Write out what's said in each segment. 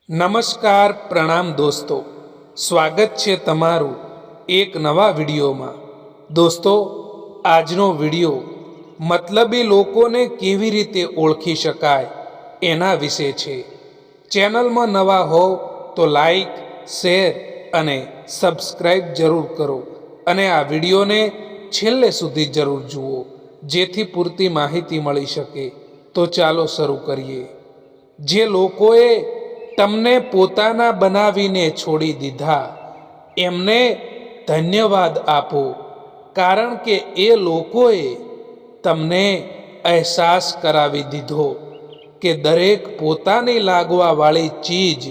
નમસ્કાર પ્રણામ દોસ્તો, સ્વાગત છે તમારું એક નવા વિડીયોમાં। દોસ્તો, આજનો વિડીયો મતલબી લોકોને કેવી રીતે ઓળખી શકાય એના વિશે છે। ચેનલમાં નવા હો તો લાઈક, શેર અને સબસ્ક્રાઈબ જરૂર કરો અને આ વિડીયોને છેલ્લે સુધી જરૂર જુઓ, જેથી પૂરતી માહિતી મળી શકે। તો ચાલો શરૂ કરીએ। જે લોકોએ તમને પોતાના બનાવીને છોડી દીધા, એમને ધન્યવાદ આપો, કારણ કે એ લોકોએ તમને અહેસાસ કરાવી દીધો કે દરેક પોતાની લાગવાવાળી ચીજ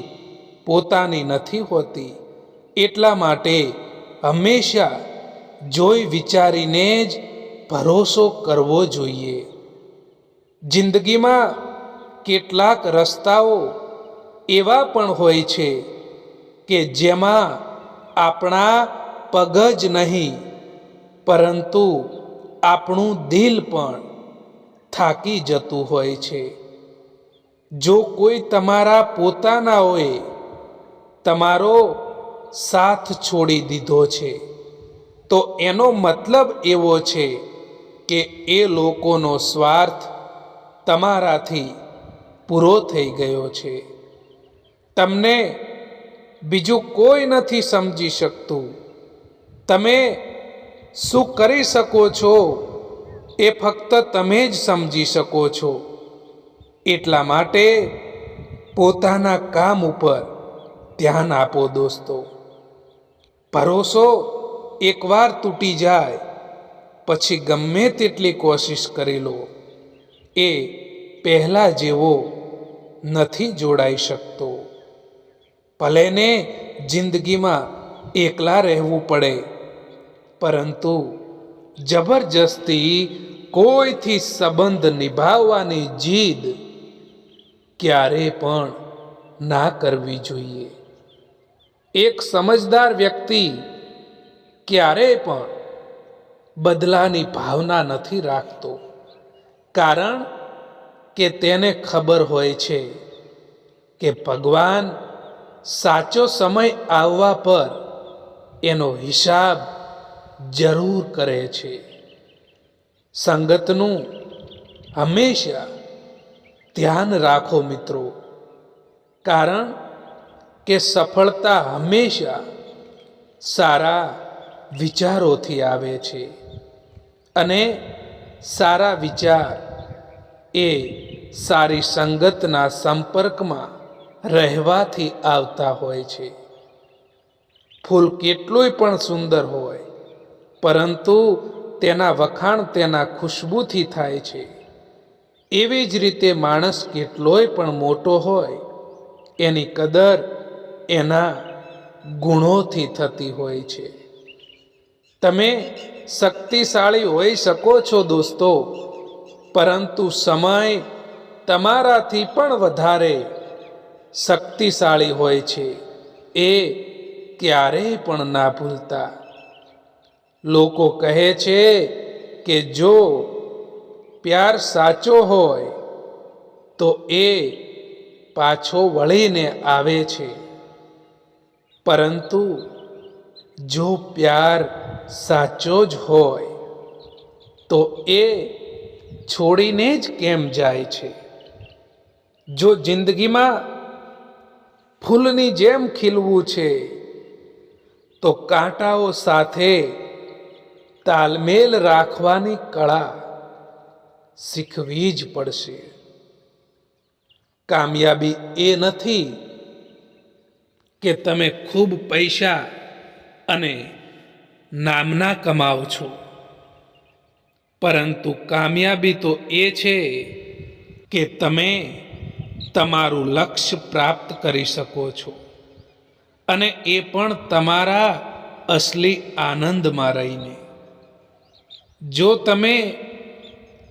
પોતાની નથી હોતી। એટલા માટે હંમેશા જોઈ વિચારીને જ ભરોસો કરવો જોઈએ। જિંદગીમાં કેટલાક રસ્તાઓ એવા પણ હોય છે કે જેમાં આપણા પગ જ નહીં, પરંતુ આપણું દિલ પણ થાકી જતું હોય છે। જો કોઈ તમારા પોતાનાઓએ તમારો સાથ છોડી દીધો છે, તો એનો મતલબ એવો છે કે એ લોકોનો સ્વાર્થ તમારાથી પૂરો થઈ ગયો છે। તમને બીજું કોઈ નથી સમજી શકતું। તમે શું કરી શકો છો એ ફક્ત તમે જ સમજી શકો છો। એટલા માટે પોતાના કામ ઉપર ધ્યાન આપો દોસ્તો। ભરોસો એકવાર તૂટી જાય પછી ગમે તેટલી કોશિશ કરી લો, એ પહેલા જેવો નથી જોડાઈ શકતો। ભલે ને જિંદગીમાં એકલા રહેવું પડે, પરંતુ જબરજસ્તી કોઈથી સંબંધ નિભાવવાની જીદ ક્યારે પણ ના કરવી જોઈએ। એક સમજદાર વ્યક્તિ ક્યારેય પણ બદલાની ભાવના નથી રાખતો, કારણ કે તેને ખબર હોય છે કે ભગવાન સાચો સમય આવવા પર એનો હિસાબ જરૂર કરે છે। સંગતનું હંમેશા ધ્યાન રાખો મિત્રો, કારણ કે સફળતા હંમેશા સારા વિચારોથી આવે છે, અને સારા વિચાર એ સારી સંગતના સંપર્કમાં રહેવાથી આવતા હોય છે। ફૂલ કેટલુંય પણ સુંદર હોય, પરંતુ તેના વખાણ તેના ખુશ્બુથી થાય છે। એવી જ રીતે માણસ કેટલોય પણ મોટો હોય, એની કદર એના ગુણોથી થતી હોય છે। તમે શક્તિશાળી હોઈ શકો છો દોસ્તો, પરંતુ સમય તમારાથી પણ વધારે શક્તિશાળી હોય છે, એ ક્યારેય પણ ના ભૂલતા। લોકો કહે છે કે જો પ્યાર સાચો હોય તો એ પાછો વળીને આવે છે, પરંતુ જો પ્યાર સાચો જ હોય તો એ છોડીને જ કેમ જાય છે? જો જિંદગીમાં ફૂલની જેમ ખીલવું છે, તો કાંટાઓ સાથે તાલમેલ રાખવાની કળા શીખવી જ પડશે। કામયાબી એ નથી કે તમે ખૂબ પૈસા અને નામના કમાવ છો, પરંતુ કામયાબી તો એ છે કે તમે તમારું લક્ષ્ય પ્રાપ્ત કરી શકો છો, અને એ પણ તમારા અસલી આનંદમાં રહીને। જો તમે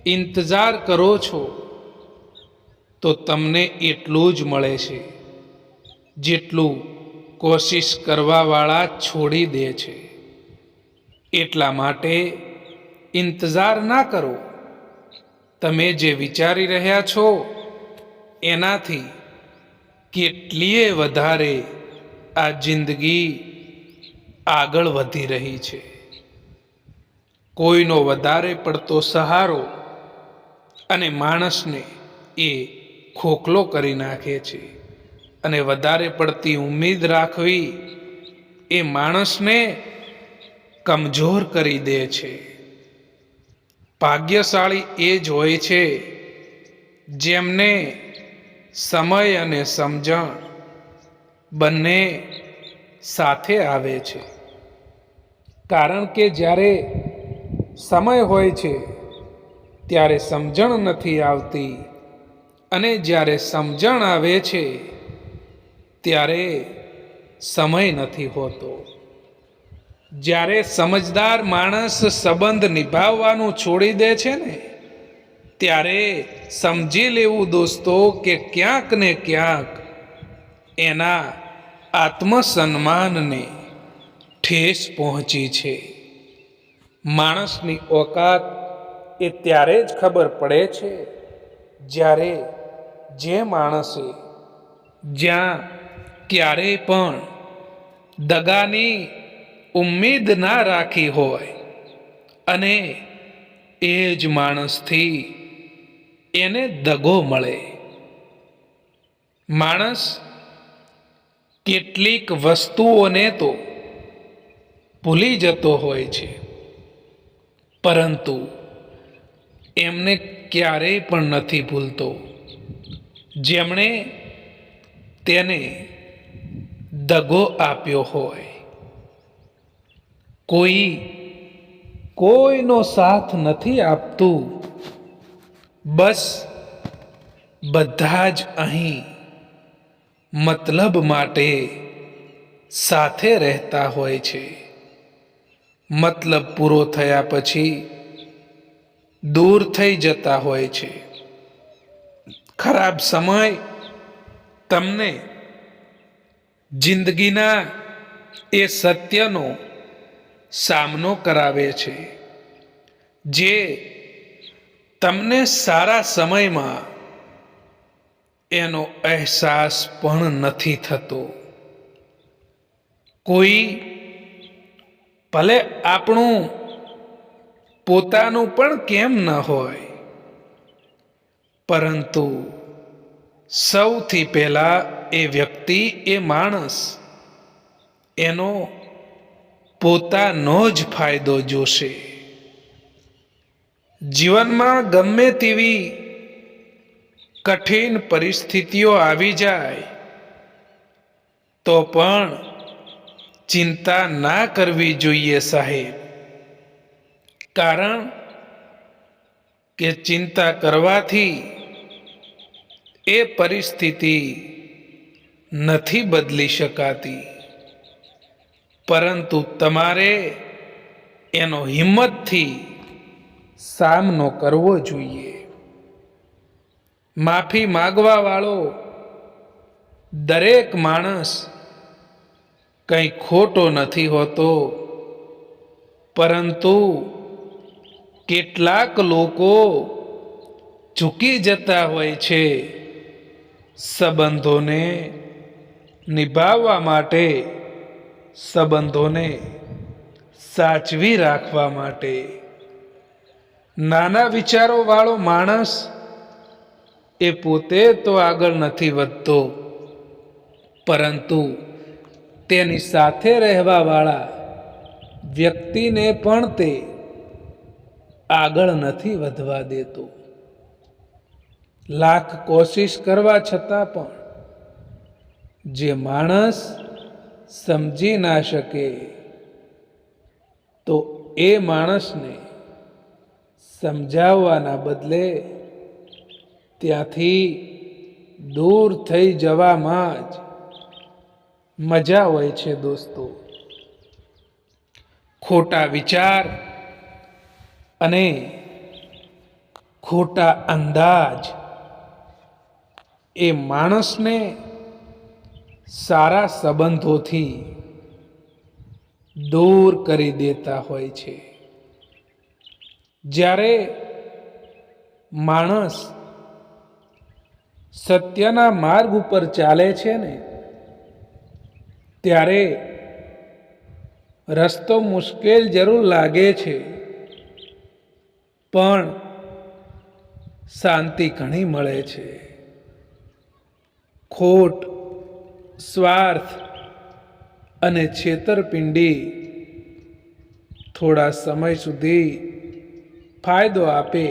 ઇંતજાર કરો છો તો તમને એટલું જ મળે છે જેટલું કોશિશ કરવાવાળા છોડી દે છે। એટલા માટે ઇંતજાર ના કરો। તમે જે વિચારી રહ્યા છો એનાથી કેટલીય વધારે આ જિંદગી આગળ વધી રહી છે. કોઈનો વધારે પડતો સહારો અને માણસને એ ખોખલો કરી નાખે છે, અને વધારે પડતી ઉમ્મીદ રાખવી એ માણસને કમજોર કરી દે છે. ભાગ્યશાળી એ જ હોય છે જેમને સમય અને સમજણ બંને સાથે આવે છે. કારણ કે જ્યારે સમય હોય છે ત્યારે સમજણ નથી આવતી, અને જ્યારે સમજણ આવે છે ત્યારે સમય નથી હોતો. જ્યારે સમજદાર માણસ સંબંધ નિભાવવાનું છોડી દે છે ને, ત્યારે સમજી લેવું દોસ્તો કે ક્યાંક ને ક્યાંક એના આત્મસન્માનને ઠેસ પહોંચી છે. માણસની ઓકાત એ ત્યારે જ ખબર પડે છે જ્યારે જે માણસે જ્યાં ક્યારેય પણ દગાની ઉમ્મીદ ના રાખી હોય, અને એ જ માણસથી એને દગો મળે. માણસ કેટલીક વસ્તુઓને તો ભૂલી જતો હોય છે, પરંતુ એમને ક્યારેય પણ નથી ભૂલતો જેમણે તેને દગો આપ્યો હોય. કોઈનો સાથ નથી આપતું, બસ બધા જ અહીં મતલબ માટે સાથે રહેતા હોય છે. મતલબ પૂરો થયા પછી દૂર થઈ જતા હોય છે. ખરાબ સમય તમને જિંદગીના એ સત્યનો સામનો કરાવે છે, જે તમને સારા સમયમાં એનો અહેસાસ પણ નથી થતો. કોઈ ભલે આપણું પોતાનું પણ કેમ ન હોય, પરંતુ સૌથી પહેલા એ વ્યક્તિ, એ માણસ એનો પોતાનો જ ફાયદો જોશે. જીવનમાં ગમે તેવી કઠિન પરિસ્થિતિઓ આવી જાય તો પણ ચિંતા ના કરવી જોઈએ સાહેબ. કારણ કે ચિંતા કરવાથી એ પરિસ્થિતિ નથી બદલી શકાતી, પરંતુ તમારે એનો હિંમતથી સામનો કરવો જોઈએ. માફી માગવા વાળો દરેક માણસ કંઈ ખોટો નથી હોતો, પરંતુ કેટલાક લોકો ઝૂકી જતા હોય છે સંબંધોને નિભાવવા માટે, સંબંધોને સાચવી રાખવા માટે. નાના વિચારો વાળો માણસ એ પોતે તો આગળ નથી વધતો, પરંતુ તેની સાથે રહેવા વાળા વ્યક્તિને પણ તે આગળ નથી વધવા દેતો. લાખ કોશિશ કરવા છતાં પણ જે માણસ સમજી ના શકે, તો એ માણસને સમજાવવાના બદલે ત્યાંથી દૂર થઈ જવામાં જ મજા હોય છે દોસ્તો. ખોટા વિચાર અને ખોટા અંદાજ એ માણસને સારા સંબંધોથી દૂર કરી દેતા હોય છે. જ્યારે માણસ સત્યના માર્ગ ઉપર ચાલે છે ને ત્યારે રસ્તો મુશ્કેલ જરૂર લાગે છે, પણ શાંતિ ઘણી મળે છે. ખોટ, સ્વાર્થ અને છેતરપિંડી થોડા સમય સુધી ફાયદો આપે,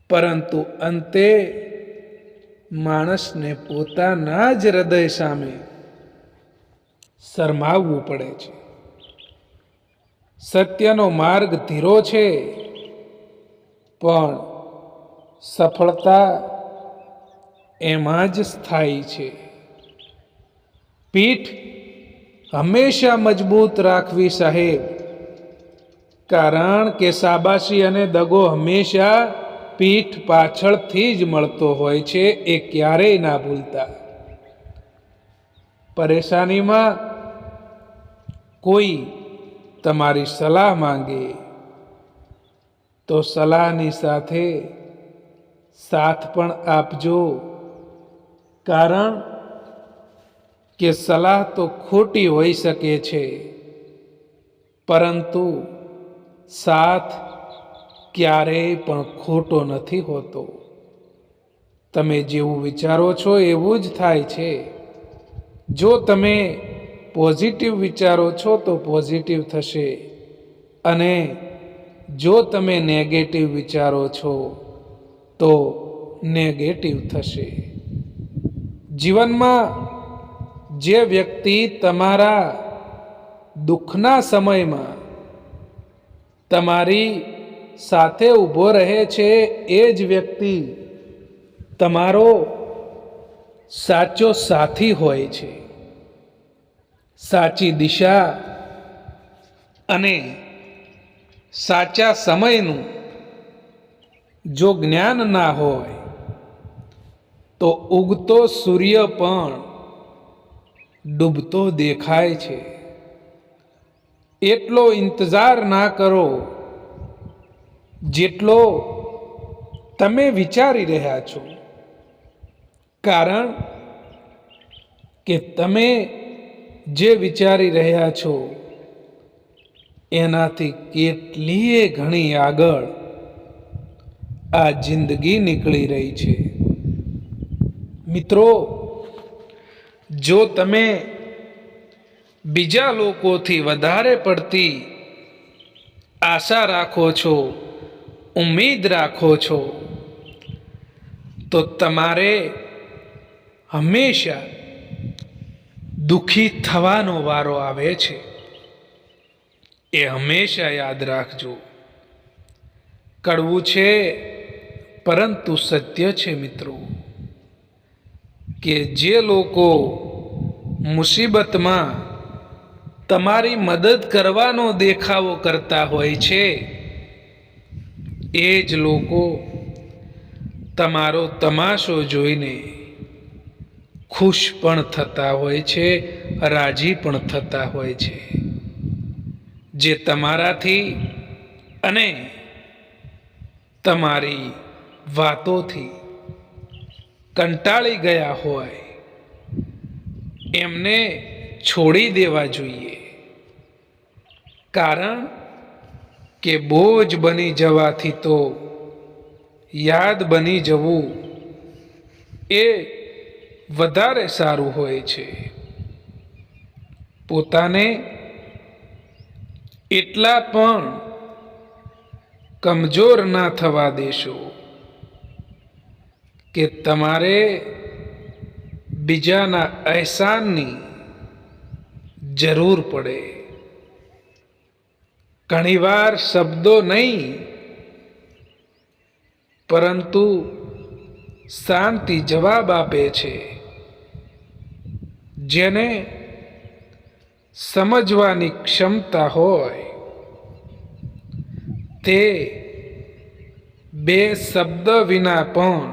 પરંતુ અંતે માણસને પોતાના જ હૃદય સામે શરમાવવું પડે છે. સત્યનો માર્ગ ધીરો છે, પણ સફળતા એમાં જ સ્થાયી છે. પીઠ હંમેશા મજબૂત રાખવી સાહેબ, કારણ કે શાબાશી અને દગો હંમેશા પીઠ પાછળથી જ મળતો હોય છે. એ ક્યારેય ના ભૂલતા. પરેશાનીમાં કોઈ તમારી સલાહ માંગે તો સલાહની સાથે સાથ પણ આપજો, કારણ કે સલાહ તો ખોટી હોઈ શકે છે, પરંતુ સાથ ક્યારેય પણ ખોટો નથી હોતો. તમે જેવું વિચારો છો એવું જ થાય છે. જો તમે પોઝિટિવ વિચારો છો તો પોઝિટિવ થશે, અને જો તમે નેગેટિવ વિચારો છો તો નેગેટિવ થશે. જીવનમાં જે વ્યક્તિ તમારા દુઃખના સમયમાં તમારી સાથે ઊભો રહે છે, એ જ વ્યક્તિ તમારો સાચો સાથી હોય છે. સાચી દિશા અને સાચા સમયનું જો જ્ઞાન ના હોય તો ઉગતો સૂર્ય પણ ડૂબતો દેખાય છે. એટલો ઇંતજાર ના કરો જેટલો તમે વિચારી રહ્યા છો, કારણ કે તમે જે વિચારી રહ્યા છો એનાથી કેટલીય ઘણી આગળ આ જિંદગી નીકળી રહી છે. મિત્રો, જો તમે બીજા લોકોથી વધારે પડતી આશા રાખો છો, ઉમ્મીદ રાખો છો, તો તમારે હંમેશા દુઃખી થવાનો વારો આવે છે. એ હંમેશા યાદ રાખજો. કડવું છે પરંતુ સત્ય છે મિત્રો, કે જે લોકો મુસીબતમાં તમારી મદદ કરવાનો દેખાવો કરતા હોય છે, એ જ લોકો તમારો તમાશો જોઈને ખુશ પણ થતા હોય છે, રાજી પણ થતા હોય છે. જે તમારાથી અને તમારી વાતોથી કંટાળી ગયા હોય એમને છોડી દેવા જોઈએ, કારણ કે બોજ બની જવાથી તો યાદ બની જવું એ વધારે સારું હોય છે. પોતાને એટલા પણ કમજોર ના થવા દેશો કે તમારે બીજાના અહેસાનની જરૂર પડે. ઘણીવાર શબ્દો નહીં, પરંતુ શાંતિ જવાબ આપે છે. જેને સમજવાની ક્ષમતા હોય તે બે શબ્દ વિના પણ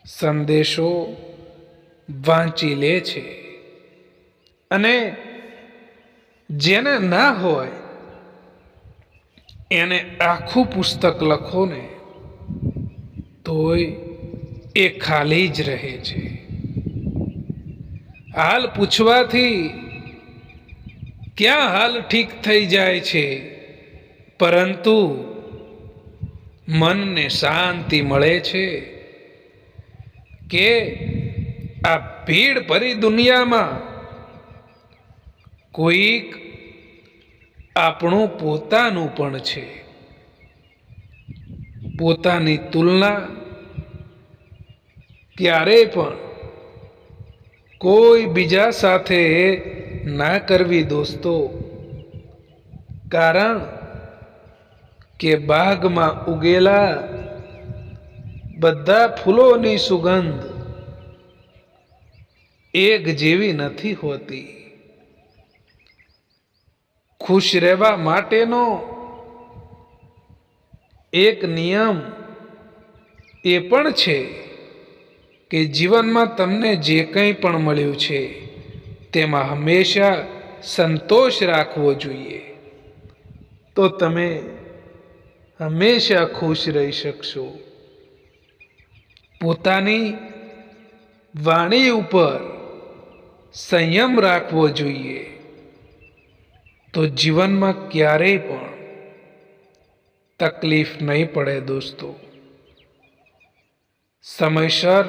સંદેશો વાંચી લે છે, અને જેને ના હોય એને આખું પુસ્તક લખો ને તોય એ ખાલી જ રહે છે. હાલ પૂછવાથી ક્યાં હાલ ઠીક થઈ જાય છે, પરંતુ મનને શાંતિ મળે છે કે આ ભીડ ભરી દુનિયામાં કોઈક આપણું પોતાનું પણ છે. પોતાની તુલના ક્યારેય પણ કોઈ બીજા સાથે ના કરવી દોસ્તો, કારણ કે બાગમાં ઉગેલા બધા ફૂલોની સુગંધ એક જેવી નથી હોતી. ખુશ રહેવા માટેનો એક નિયમ એ પણ છે કે જીવનમાં તમને જે કંઈ પણ મળ્યું છે તેમાં હંમેશા સંતોષ રાખવો જોઈએ, તો તમે હંમેશા ખુશ રહી શકશો. પોતાની વાણી ઉપર સંયમ રાખવો જોઈએ, તો જીવનમાં ક્યારેય પણ તકલીફ નહીં પડે દોસ્તો. સમયસર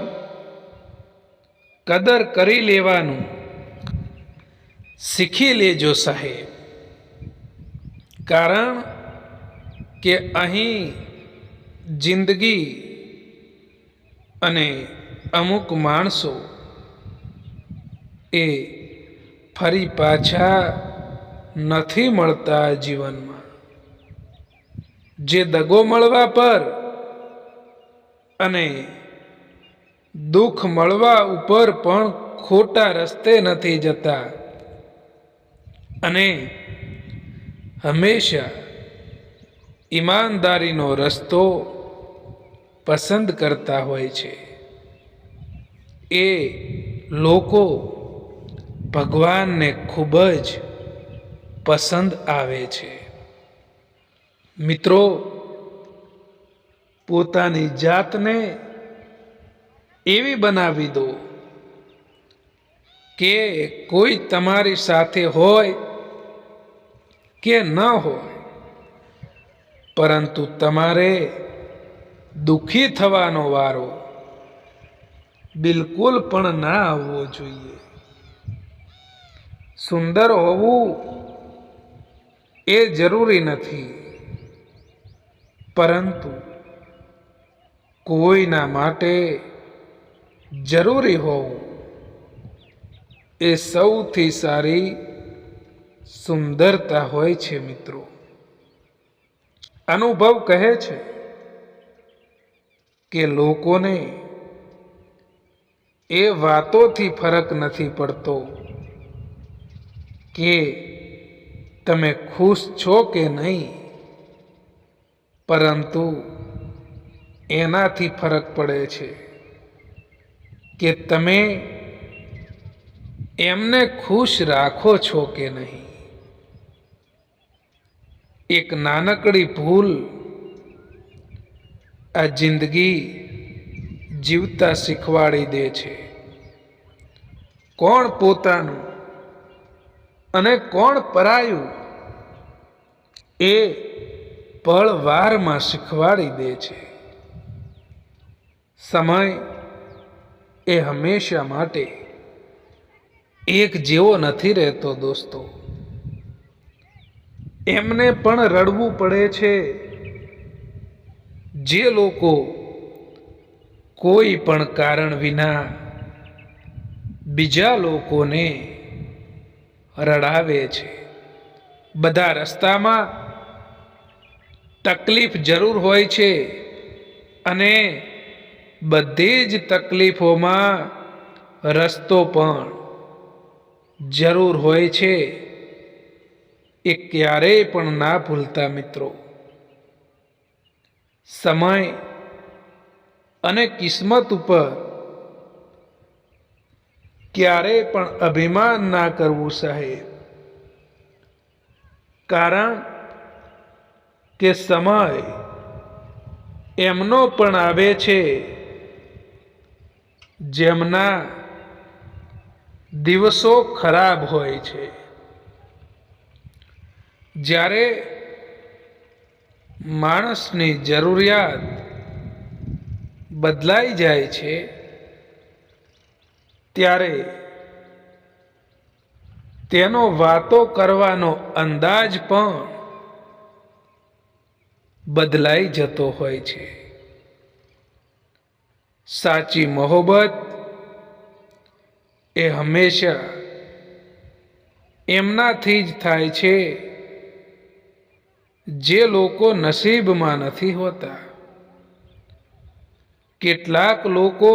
કદર કરી લેવાનું શીખી લેજો સાહેબ, કારણ કે અહીં જિંદગી અને અમુક માણસો એ ફરી પાછા નથી મળતા. જીવનમાં જે દગો મળવા પર અને દુઃખ મળવા ઉપર પણ ખોટા રસ્તે નથી જતા અને હંમેશા ઈમાનદારીનો રસ્તો પસંદ કરતા હોય છે, એ લોકો ભગવાનને ખૂબ જ પસંદ આવે છે. મિત્રો, પોતાની જાતને એવી બનાવી દો કે કોઈ તમારી સાથે હોય કે ન હોય, પરંતુ તમારે દુઃખી થવાનો વારો બિલકુલ પણ ના આવવો જોઈએ. સુંદર હોવું એ જરૂરી નથી, પરંતુ કોઈના માટે જરૂરી હોવું એ સૌથી સારી સુંદરતા હોય છે. મિત્રો, અનુભવ કહે છે કે લોકોને એ વાતોથી ફરક નથી પડતો કે તમે ખુશ છો કે નહીં, પરંતુ એનાથી ફરક પડે છે કે તમે એમને ખુશ રાખો છો કે નહીં. એક નાનકડી ભૂલ આ જિંદગી જીવતા શીખવાડી દે છે. કોણ પોતાનું અને કોણ પરાયું એ પળવારમાં શીખવાડી દે છે. સમય એ હંમેશા માટે એક જેવો નથી રહેતો દોસ્તો. એમને પણ રડવું પડે છે જે લોકો કોઈ પણ કારણ વિના બીજા લોકોને રડાવે છે. બધા રસ્તામાં તકલીફ જરૂર હોય છે અને બધી જ તકલીફોમાં રસ્તો પણ જરૂર હોય છે. એ ક્યારેય પણ ના ભૂલતા મિત્રો. સમય અને કિસ્મત ઉપર ક્યારેય પણ અભિમાન ના કરવું સાહેબ, કારણ કે સમય એમનો પણ આવે છે જેમના દિવસો ખરાબ હોય છે. જ્યારે માણસની જરૂરિયાત બદલાઈ જાય છે ત્યારે તેનો વાતો કરવાનો અંદાજ પણ બદલાઈ જતો હોય છે. સાચી મોહબ્બત એ હંમેશા એમનાથી જ થાય છે જે લોકો નસીબમાં નથી હોતા. કેટલાક લોકો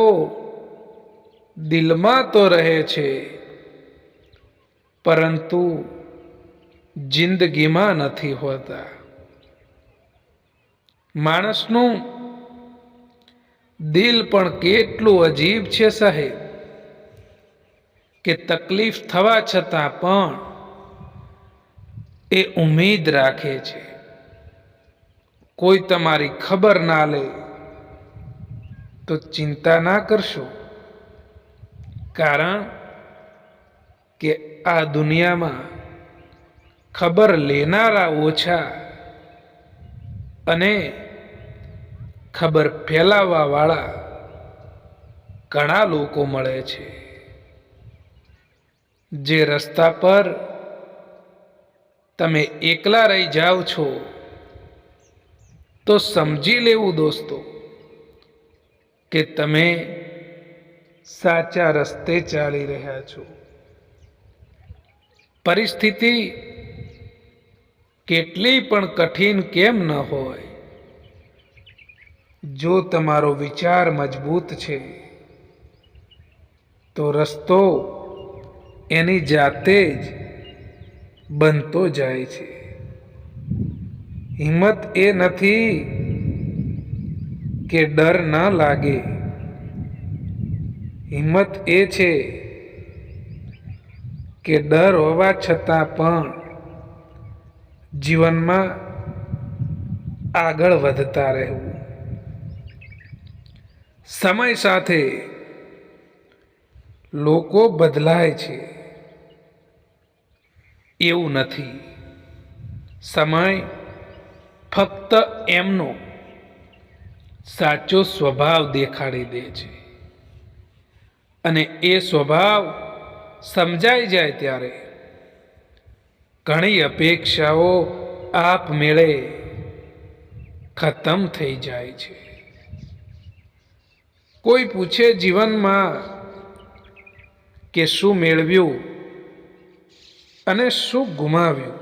દિલમાં તો રહે છે પરંતુ જિંદગીમાં નથી હોતા. માણસનું દિલ પણ કેટલું અજીબ છે સાહેબ, કે તકલીફ થવા છતાં પણ એ ઉમ્મીદ રાખે છે. કોઈ તમારી ખબર ના લે તો ચિંતા ના કરશો, કારણ કે આ દુનિયામાં ખબર લેનારા ઓછા અને ખબર ફેલાવવા વાળા ઘણા લોકો મળે છે. જે રસ્તા પર તમે એકલા રહી જાઓ છો તો સમજી લેવું દોસ્તો કે તમે સાચા રસ્તે ચાલી રહ્યા છો. પરિસ્થિતિ કેટલી પણ કઠિન કેમ ન હોય, જો તમારો વિચાર મજબૂત છે તો રસ્તો એની જાતે જ બનતો જાય છે. હિંમત એ નથી કે ડર ન લાગે, હિંમત એ છે કે ડર હોવા છતાં પણ જીવનમાં આગળ વધતા રહેવું. સમય સાથે લોકો બદલાય છે એવું નથી. સમય ફક્ત એમનો સાચો સ્વભાવ દેખાડી દે છે અને એ સ્વભાવ સમજાઈ જાય ત્યારે ઘણી અપેક્ષાઓ આપમેળે ખતમ થઈ જાય છે. કોઈ પૂછે જીવનમાં કે શું મેળવ્યું અને શું ગુમાવ્યું,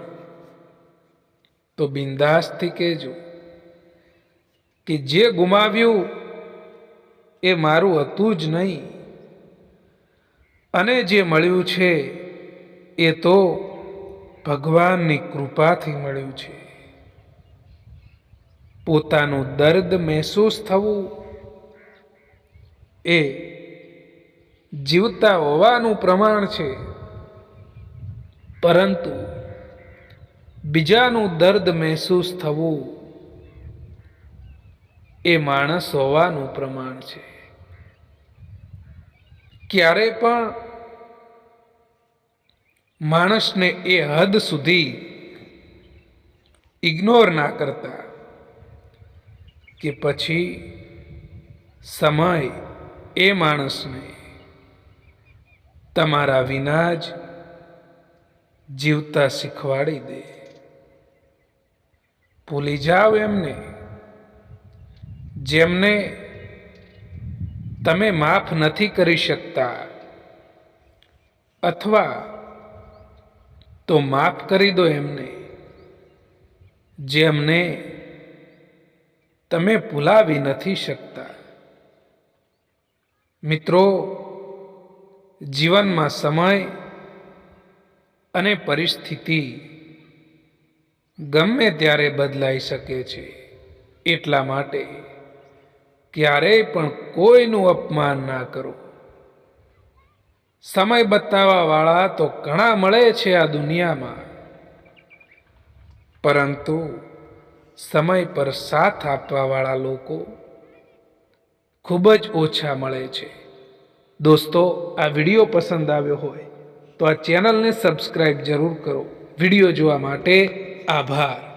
તો બિંદાસથી કહેજો કે જે ગુમાવ્યું એ મારું હતું જ નહીં, અને જે મળ્યું છે એ તો ભગવાનની કૃપાથી મળ્યું છે. પોતાનું દર્દ મહેસૂસ થવું એ જીવતા હોવાનું પ્રમાણ છે, પરંતુ બીજાનું દર્દ મહેસૂસ થવું એ માણસ હોવાનું પ્રમાણ છે. ક્યારે પણ માણસને એ હદ સુધી ઇગ્નોર ના કરતા કે પછી સમય એ માણસને તમારા વિના જ જીવતા શીખવાડી દે. ભૂલી જાઓ એમને જેમને તમે માફ નથી કરી શકતા, અથવા તો માફ કરી દો એમને જેમને તમે ભૂલાવી નથી શકતા. મિત્રો, જીવનમાં સમય અને પરિસ્થિતિ ગમે ત્યારે બદલાઈ શકે છે. એટલા માટે ક્યારેય પણ કોઈનું અપમાન ના કરો. સમય બતાવવા વાળા તો ઘણા મળે છે આ દુનિયામાં, પરંતુ સમય પર સાથ આપવાવાળા લોકો ખૂબ જ ઓછા મળે છે. દોસ્તો, આ વિડીયો પસંદ આવ્યો હોય તો આ ચેનલને સબસ્ક્રાઈબ જરૂર કરો. વિડીયો જોવા માટે આભાર.